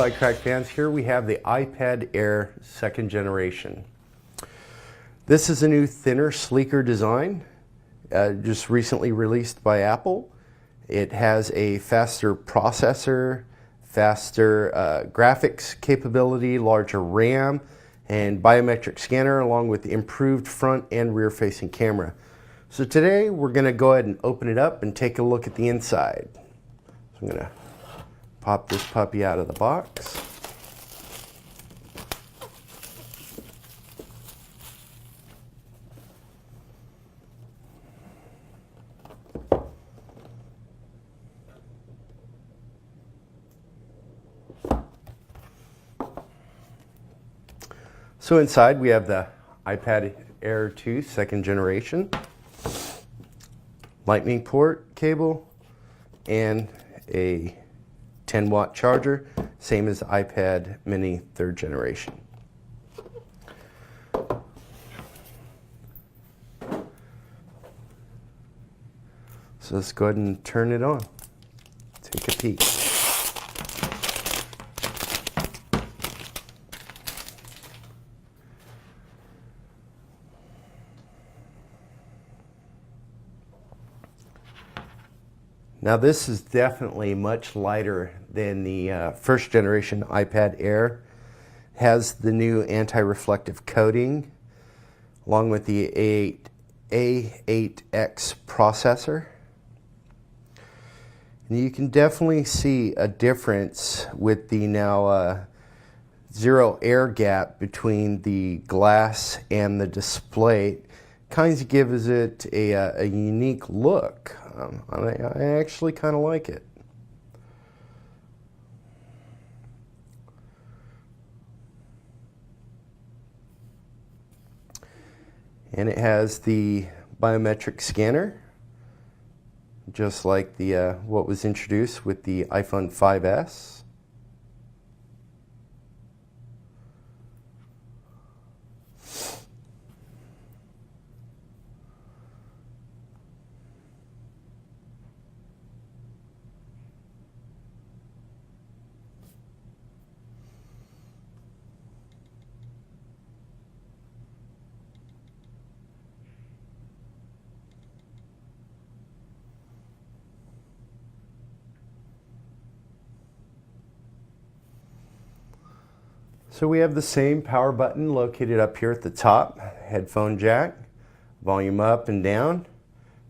iCrack fans, here we have the iPad Air 2nd generation. This is a new, thinner, sleeker design, just recently released by Apple. It has a faster processor, faster graphics capability, larger RAM, and biometric scanner, along with the improved front and rear facing camera. So today we're going to go ahead and open it up and take a look at the inside. So I'm going to pop this puppy out of the box. So inside we have the iPad Air 2 2nd generation, lightning port cable, and a 10-watt charger, same as the iPad Mini 3rd generation. So let's go ahead and turn it on. Take a peek. Now this is definitely much lighter than the 1st generation iPad Air. It has the new anti-reflective coating along with the A8X processor. And you can definitely see a difference with the now zero air gap between the glass and the display. Kind of gives it a unique look. I actually kind of like it. And it has the biometric scanner, just like the what was introduced with the iPhone 5S. So we have the same power button located up here at the top, headphone jack, volume up and down,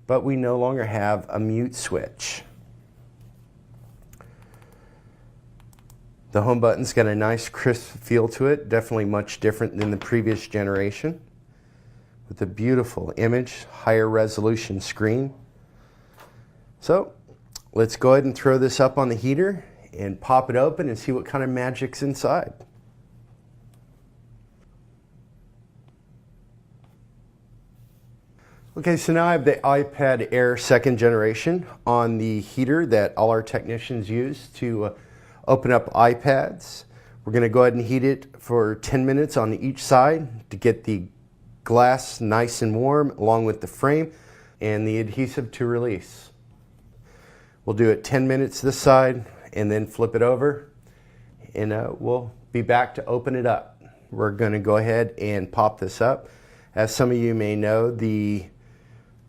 but we no longer have a mute switch. The home button's got a nice crisp feel to it, definitely much different than the previous generation, with a beautiful image, higher resolution screen. So let's go ahead and throw this up on the heater and pop it open and see what kind of magic's inside. Okay, so now I have the iPad Air 2nd generation on the heater that all our technicians use to open up iPads. We're going to go ahead and heat it for 10 minutes on each side to get the glass nice and warm, along with the frame and the adhesive to release. We'll do it 10 minutes this side and then flip it over, and we'll be back to open it up. We're going to go ahead and pop this up. As some of you may know, the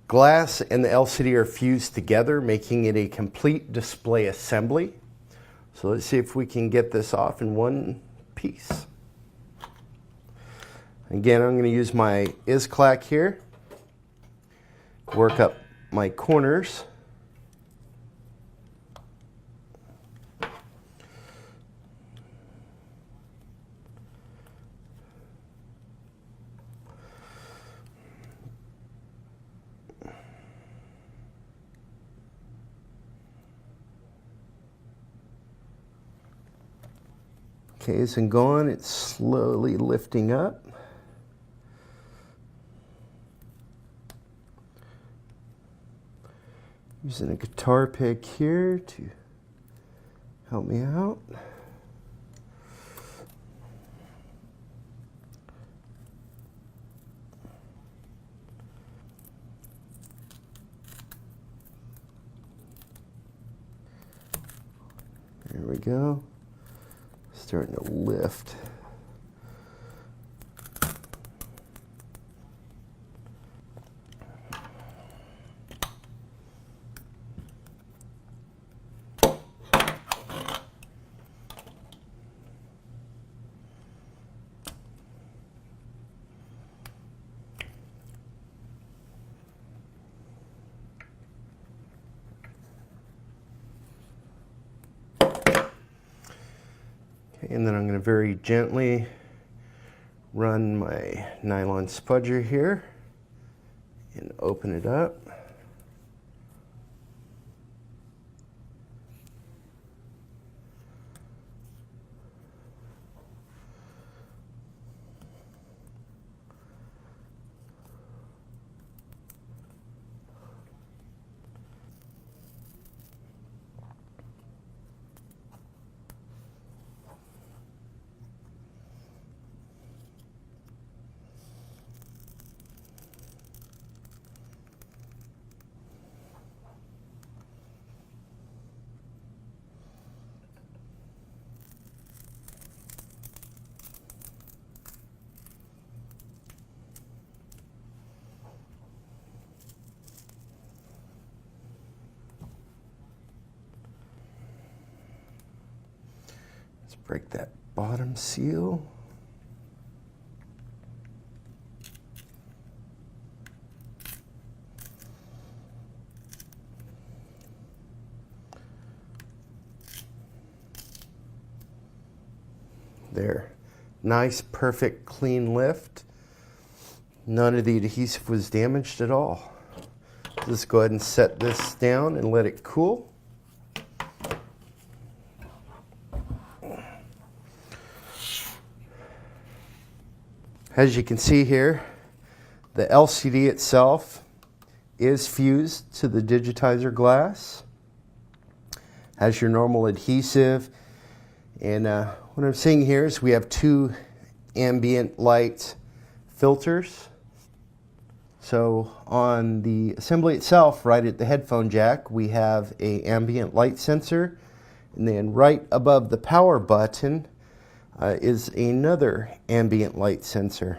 glass and the LCD are fused together, making it a complete display assembly. So let's see if we can get this off in one piece. Again, I'm going to use my Is-Clack here, work up my corners. Okay, it's gone. It's slowly lifting up. Using a guitar pick here to help me out. There we go. starting to lift. And then I'm going to very gently run my nylon spudger here and open it up. Break that bottom seal. There. Nice, perfect, clean lift. None of the adhesive was damaged at all. Just go ahead and set this down and let it cool. As you can see here, the LCD itself is fused to the digitizer glass. Has your normal adhesive. And what I'm seeing here is we have two ambient light filters. So on the assembly itself, right at the headphone jack, we have an ambient light sensor. And then right above the power button, is another ambient light sensor.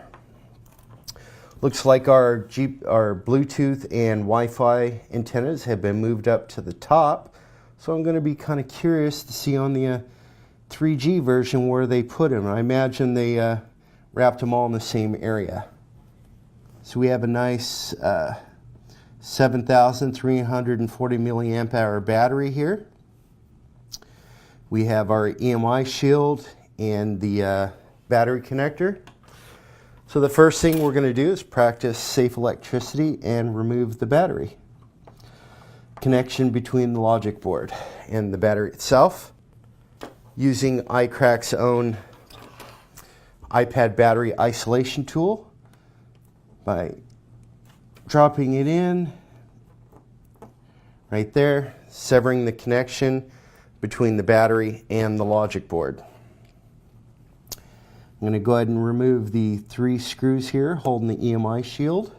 Looks like our Bluetooth and Wi-Fi antennas have been moved up to the top. So I'm going to be kind of curious to see on the 3G version where they put them. I imagine they wrapped them all in the same area. So we have a nice 7,340 milliamp hour battery here. We have our EMI shield and the battery connector. So the first thing we're going to do is practice safe electricity and remove the battery. Connection between the logic board and the battery itself. Using iCrack's own iPad battery isolation tool by dropping it in right there, severing the connection between the battery and the logic board. I'm going to go ahead and remove the 3 screws here holding the EMI shield.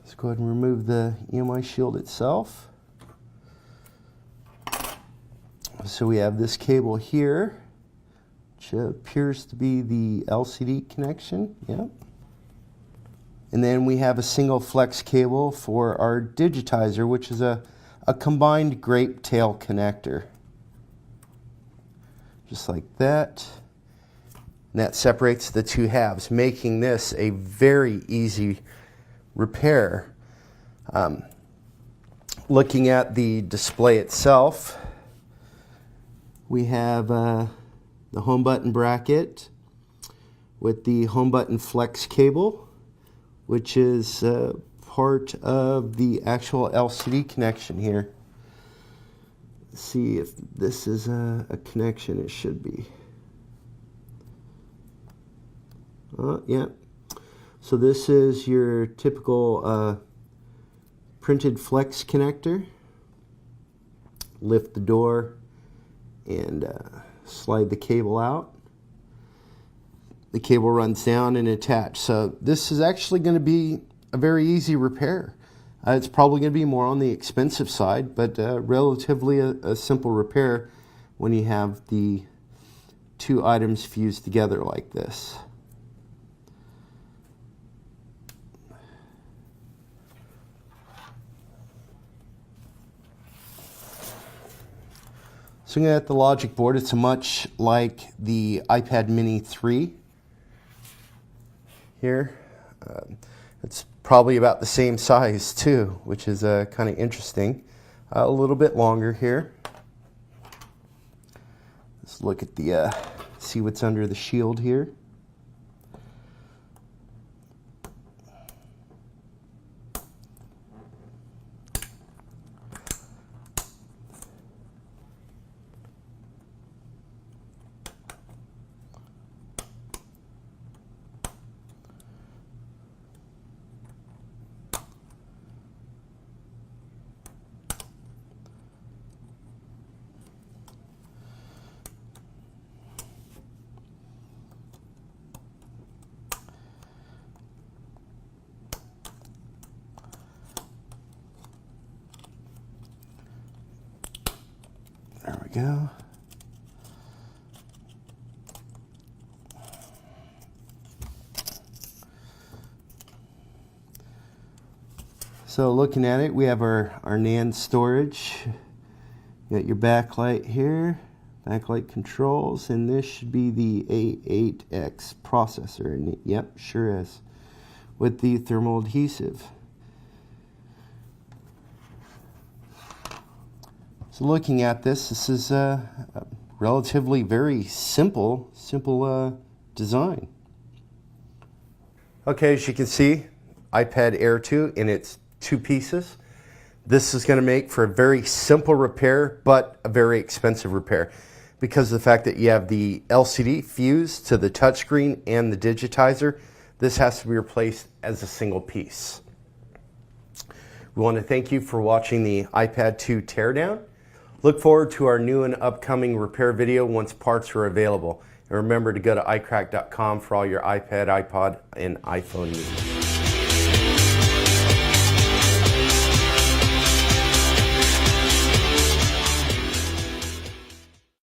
Let's go ahead and remove the EMI shield itself. So we have this cable here, which appears to be the LCD connection. Yep. And then we have a single flex cable for our digitizer, which is a combined grape tail connector. Just like that. And that separates the two halves, making this a very easy repair. Looking at the display itself, we have the home button bracket with the home button flex cable, which is part of the actual LCD connection here. Let's see if this is a connection. It should be. Yeah. So this is your typical printed flex connector. Lift the door and slide the cable out. The cable runs down and attached. So this is actually going to be a very easy repair. It's probably going to be more on the expensive side, but relatively a simple repair when you have the two items fused together like this. So looking at the logic board, it's much like the iPad Mini 3 here. It's probably about the same size too, which is kind of interesting. A little bit longer here. Let's look at the, see what's under the shield here. There we go. So looking at it, we have our NAND storage. You got your backlight here, backlight controls, and this should be the A8X processor. And yep, sure is, with the thermal adhesive. So looking at this, this is a relatively very simple design. Okay, as you can see, iPad Air 2 in its two pieces. This is going to make for a very simple repair, but a very expensive repair because of the fact that you have the LCD fused to the touchscreen and the digitizer. This has to be replaced as a single piece. We want to thank you for watching the iPad 2 teardown. Look forward to our new and upcoming repair video once parts are available. And remember to go to iCrack.com for all your iPad, iPod, and iPhone needs.